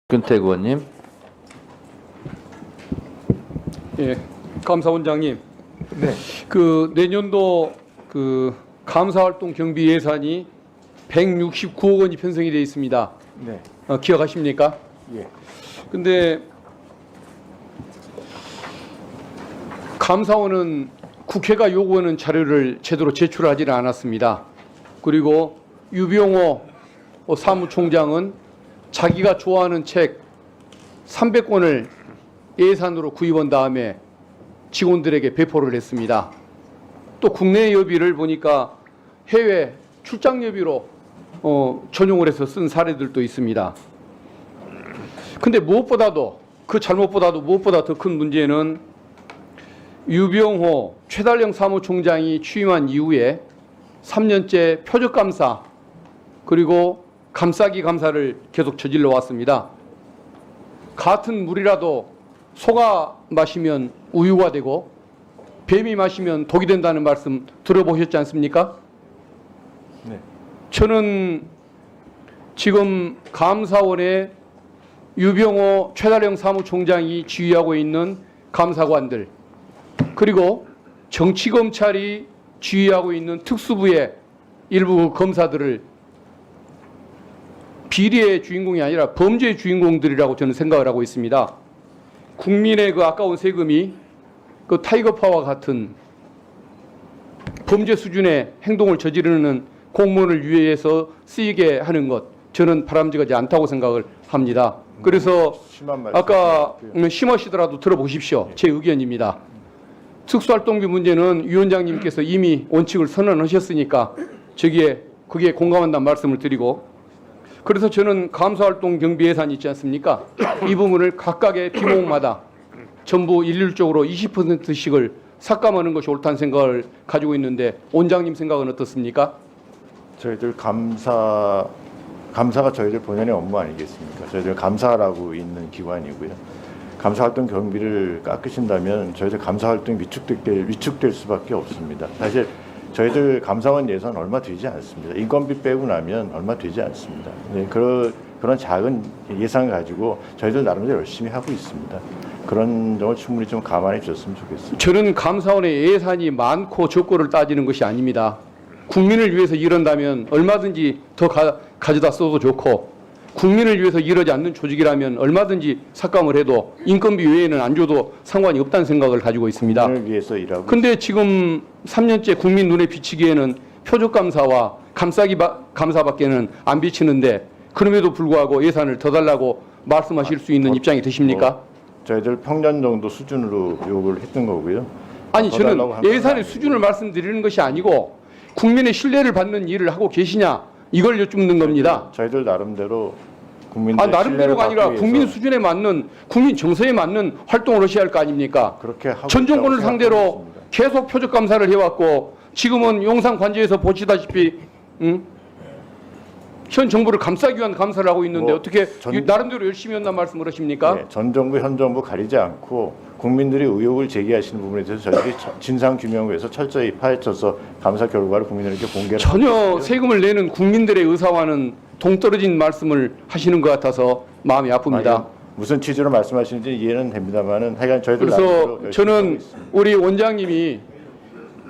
근태 의원님. 예, 감사원장님. 네. 그 내년도 그 감사활동 경비 예산이 169억 원이 편성이 되어 있습니다. 네. 기억하십니까? 예. 근데 감사원은 국회가 요구하는 자료를 제대로 제출하지는 않았습니다. 그리고 유병호 사무총장은 자기가 좋아하는 책 300권을 예산으로 구입한 다음에 직원들에게 배포를 했습니다. 또 국내 여비를 보니까 해외 출장 여비로 전용을 해서 쓴 사례들도 있습니다. 근데 무엇보다도 그 잘못보다도 무엇보다 더 큰 문제는 유병호 최달령 사무총장이 취임한 이후에 3년째 표적감사 그리고 감싸기 감사를 계속 저질러 왔습니다. 같은 물이라도 소가 마시면 우유가 되고 뱀이 마시면 독이 된다는 말씀 들어보셨지 않습니까? 네. 저는 지금 감사원에 유병호 최달령 사무총장이 지휘하고 있는 감사관들 그리고 정치검찰이 지휘하고 있는 특수부의 일부 검사들을 비리의 주인공이 아니라 범죄의 주인공들이라고 저는 생각을 하고 있습니다. 국민의 그 아까운 세금이 그 타이거파와 같은 범죄 수준의 행동을 저지르는 공무원을 위해서 쓰이게 하는 것 저는 바람직하지 않다고 생각을 합니다. 그래서 아까 심하시더라도 들어보십시오. 제 의견입니다. 특수활동비 문제는 위원장님께서 이미 원칙을 선언하셨으니까 그게 공감한다는 말씀을 드리고 그래서 저는 감사활동 경비 예산이 있지 않습니까? 이 부분을 각각의 비목마다 전부 일률적으로 20%씩을 삭감하는 것이 옳다는 생각을 가지고 있는데 원장님 생각은 어떻습니까? 저희들 감사가 저희들 본연의 업무 아니겠습니까? 저희들 감사라고 있는 기관이고요. 감사활동 경비를 깎으신다면 저희들 감사활동이 위축될 수밖에 없습니다. 사실 저희들 감사원 예산 얼마 되지 않습니다. 인건비 빼고 나면 얼마 되지 않습니다. 네, 그런 작은 예산을 가지고 저희들 나름대로 열심히 하고 있습니다. 그런 점을 충분히 좀 감안해 주셨으면 좋겠습니다. 저는 감사원의 예산이 많고 적고를 따지는 것이 아닙니다. 국민을 위해서 이런다면 얼마든지 더 가져다 써도 좋고 국민을 위해서 이러지 않는 조직이라면 얼마든지 삭감을 해도 인건비 외에는 안 줘도 상관이 없다는 생각을 가지고 있습니다. 국민을 위해서 일하고. 근데 지금 3년째 국민 눈에 비치기에는 표적감사와 감싸기 감사밖에는 안 비치는데 그럼에도 불구하고 예산을 더 달라고 말씀하실 수 있는 입장이 되십니까? 저희들 평년 정도 수준으로 요구를 했던 거고요. 아니 저는 예산의 수준을 말씀드리는 것이 아니고 국민의 신뢰를 받는 일을 하고 계시냐 이걸 여쭙는 겁니다. 저희들 나름대로 국민들 나름대로가 아니라 국민 수준에 맞는 국민 정서에 맞는 활동을 하셔야 할 거 아닙니까? 그렇게 하고 전 정권을 있다고 상대로 생각합니다. 계속 표적 감사를 해왔고 지금은 용산 관제에서 보시다시피 현 정부를 감싸기 위한 감사를 하고 있는데 어떻게 나름대로 열심히 한다는 말씀을 하십니까? 네, 전 정부 현 정부 가리지 않고 국민들이 의혹을 제기하시는 부분에 대해서 저희들이 진상 규명을 위해서 철저히 파헤쳐서 감사 결과를 국민들에게 공개를 전혀 세금을 내는 국민들의 의사와는 동떨어진 말씀을 하시는 것 같아서 마음이 아픕니다. 아니, 무슨 취지로 말씀하시는지 이해는 됩니다만은 하여간 저희들 그래서 저는 우리 원장님이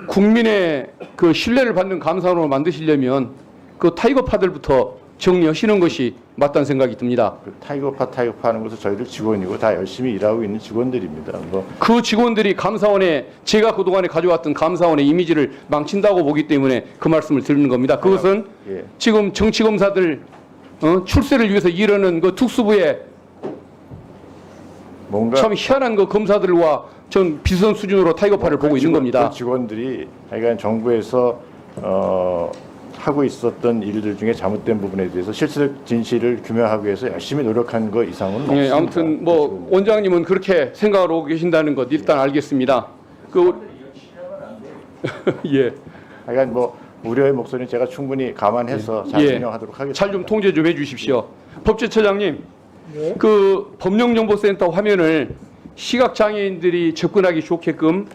국민의 그 신뢰를 받는 감사원으로 만드시려면 그 타이거파들부터 정리하시는 것이 맞다는 생각이 듭니다. 그 타이거파 하는 것은 저희들 직원이고 다 열심히 일하고 있는 직원들입니다. 그 직원들이 감사원에 제가 그동안에 가져왔던 감사원의 이미지를 망친다고 보기 때문에 그 말씀을 드리는 겁니다. 그것은 지금 정치검사들 출세를 위해서 이러는 그 특수부의 뭔가 참 희한한 그 검사들과 전 비슷한 수준으로 타이거파를 보고 있는 겁니다. 그 직원들이 하여간 정부에서 하고 있었던 일들 중에 잘못된 부분에 대해서 실체적 진실을 규명하기 위해서 열심히 노력한 것 이상은 없습니다. 예, 아무튼 뭐 원장님은 그렇게 생각하고 계신다는 것 일단 알겠습니다. 예. 하여간 뭐 우려의 목소리는 제가 충분히 감안해서 잘 진행하도록 하겠습니다. 잘 좀 통제 좀 해주십시오. 법제처장님, 그 법령정보센터 화면을 시각장애인들이 접근하기 좋게끔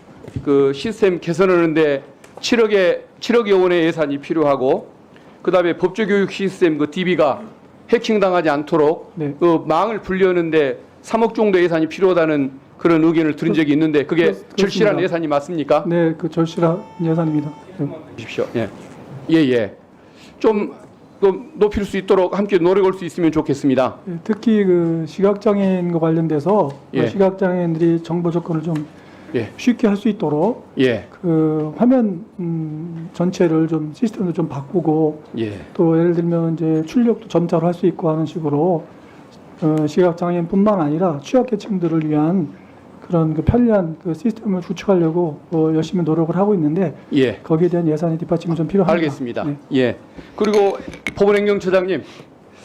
그 시스템 개선하는데 7억여 원의 예산이 필요하고 그다음에 법조교육 시스템 그 DB가 해킹당하지 않도록 네. 그 망을 분리하는데 3억 정도 예산이 필요하다는 그런 의견을 들은 적이 있는데 그게 그렇습니다. 절실한 예산이 맞습니까? 네, 그 절실한 예산입니다. 네. 주십시오. 예. 예, 예. 좀 높일 수 있도록 함께 노력할 수 있으면 좋겠습니다. 예, 특히 그 시각장애인과 관련돼서 예. 시각장애인들이 정보 접근을 좀 예. 쉽게 할 수 있도록 예. 그 화면 전체를 좀 시스템을 좀 바꾸고 예. 또 예를 들면 이제 출력도 점자로 할 수 있고 하는 식으로 시각장애인뿐만 아니라 취약계층들을 위한 그런 그 편리한 그 시스템을 구축하려고 열심히 노력을 하고 있는데 예. 거기에 대한 예산이 뒷받침이 좀 필요합니다. 알겠습니다. 네. 예. 그리고 법원행정처장님,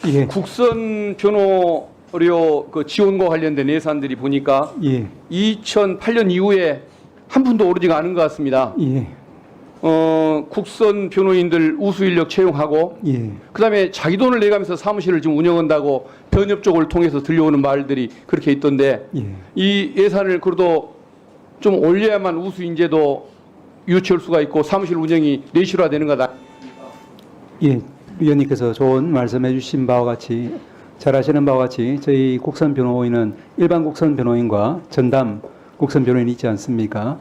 예. 국선 변호료 그 지원과 관련된 예산들이 보니까 예. 2008년 이후에 한 푼도 오르지가 않은 것 같습니다. 예. 국선 변호인들 우수 인력 채용하고 예. 그다음에 자기 돈을 내가면서 사무실을 지금 운영한다고 변협 쪽을 통해서 들려오는 말들이 그렇게 있던데 예. 이 예산을 그래도 좀 올려야만 우수 인재도 유치할 수가 있고 사무실 운영이 내실화되는 거다. 예, 위원님께서 좋은 말씀해 주신 바와 같이 잘 아시는 바와 같이 저희 국선 변호인은 일반 국선 변호인과 전담 국선 변호인이 있지 않습니까?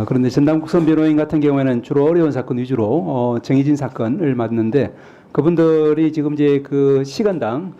그런데 전담 국선 변호인 같은 경우에는 주로 어려운 사건 위주로 정해진 사건을 맡는데 그분들이 지금 이제 그 시간당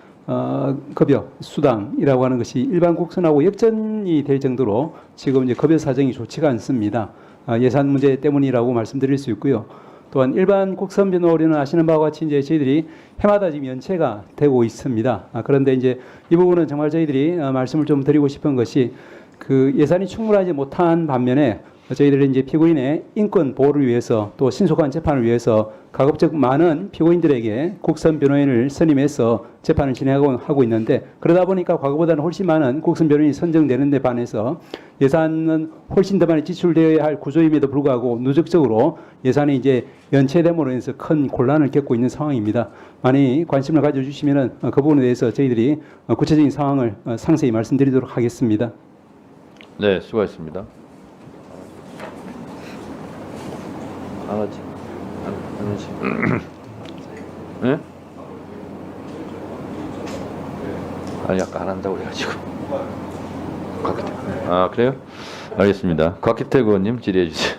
급여 수당이라고 하는 것이 일반 국선하고 역전이 될 정도로 지금 이제 급여 사정이 좋지가 않습니다. 예산 문제 때문이라고 말씀드릴 수 있고요. 또한 일반 국선 변호인은 아시는 바와 같이 이제 저희들이 해마다 지금 연체가 되고 있습니다. 그런데 이제 이 부분은 정말 저희들이 말씀을 좀 드리고 싶은 것이 그 예산이 충분하지 못한 반면에 저희들이 이제 피고인의 인권 보호를 위해서 또 신속한 재판을 위해서 가급적 많은 피고인들에게 국선 변호인을 선임해서 재판을 진행하고 있는데 그러다 보니까 과거보다는 훨씬 많은 국선 변호인이 선정되는 데 반해서 예산은 훨씬 더 많이 지출되어야 할 구조임에도 불구하고 누적적으로 예산이 이제 연체됨으로 인해서 큰 곤란을 겪고 있는 상황입니다. 많이 관심을 가져주시면은 그 부분에 대해서 저희들이 구체적인 상황을 상세히 말씀드리도록 하겠습니다. 네, 수고하셨습니다. 강아지. 네? 아니 아까 안 한다고 그래가지고. 곽기태. 아 그래요? 알겠습니다. 곽기태 의원님 질의해 주세요.